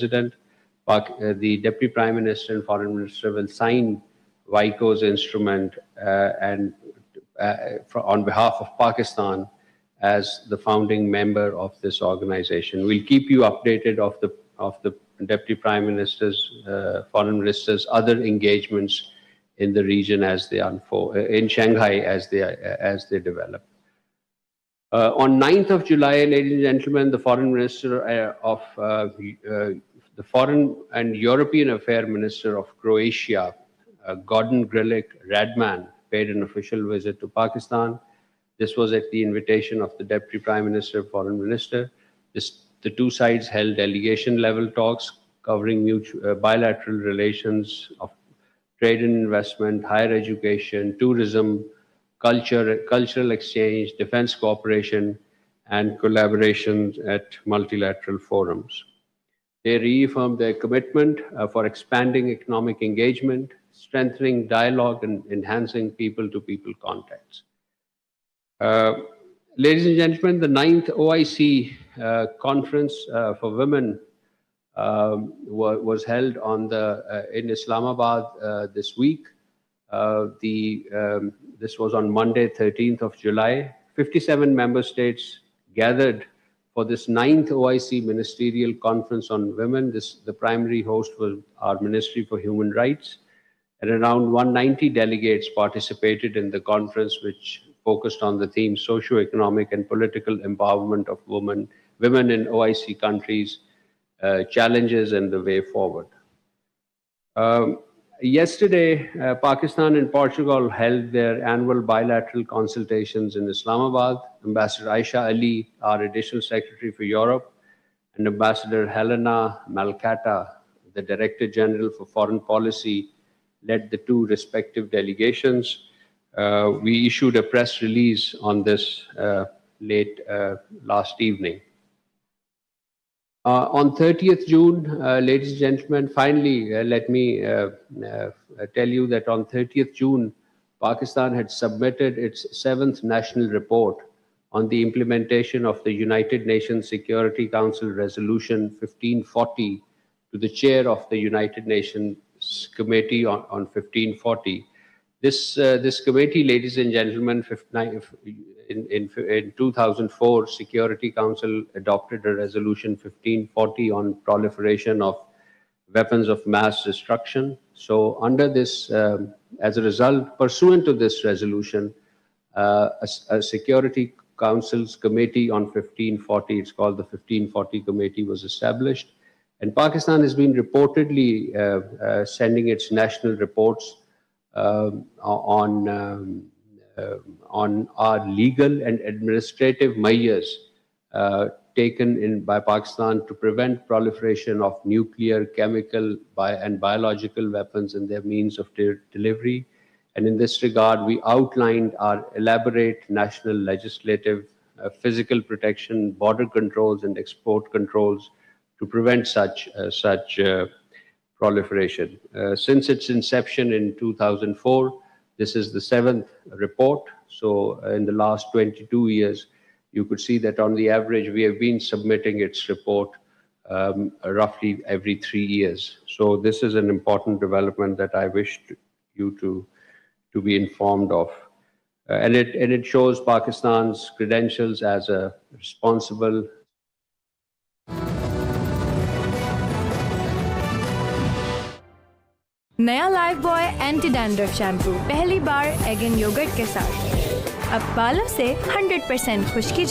President, the Deputy Prime Minister and Foreign Minister will sign WICO's instrument on behalf of Pakistan as the founding member of this organization. We'll keep you updated of the Deputy Prime Minister's, Foreign Minister's other engagements in the region as they unfold, in Shanghai as they develop. On 9th of July, ladies and gentlemen, the Foreign Minister of the Foreign and European Affairs Minister of Croatia, Gordon Grlic Radman, paid an official visit to Pakistan. This was at the invitation of the Deputy Prime Minister, Foreign Minister. The two sides held delegation-level talks covering bilateral relations of trade and investment, higher education, tourism, cultural exchange, defense cooperation, and collaboration at multilateral forums. They reaffirmed their commitment for expanding economic engagement, strengthening dialogue, and enhancing people-to-people contacts. Ladies and gentlemen, the 9th OIC Conference for Women was held in Islamabad this week. This was on Monday, 13th of July. 57 member states gathered for this 9th OIC Ministerial Conference on Women. The primary host was our Ministry for Human Rights, and around 190 delegates participated in the conference, which focused on the theme socio-economic and political empowerment of women in OIC countries, challenges and the way forward. Yesterday, Pakistan and Portugal held their annual bilateral consultations in Islamabad. Ambassador Aisha Ali, our Additional Secretary for Europe, and Ambassador Helena Malkata, the Director General for Foreign Policy, led the two respective delegations. We issued a press release on this late last evening. On 30th June, ladies and gentlemen, finally, let me tell you that on 30th June, Pakistan had submitted its 7th National Report on the implementation of the United Nations Security Council Resolution 1540 to the chair of the United Nations Committee on 1540. This committee, ladies and gentlemen, in 2004, Security Council adopted a resolution 1540 on proliferation of weapons of mass destruction. So under this, as a result, pursuant to this resolution, a Security Council's Committee on 1540, it's called the 1540 Committee, was established. And Pakistan has been reportedly sending its national reports on our legal and administrative measures taken by Pakistan to prevent proliferation of nuclear, chemical, and biological weapons and their means of delivery. And in this regard, we outlined our elaborate national legislative, physical protection, border controls, and export controls to prevent such proliferation. Since its inception in 2004, this is the 7th report. So in the last 22 years, you could see that on the average, we have been submitting its report roughly every 3 years. So this is an important development that I wish you to be informed of. And it shows Pakistan's credentials as a responsible नया life boy anti dandruff shampoo पहली बार egg and yogurt के साथ अब बालों से 100% खुश्की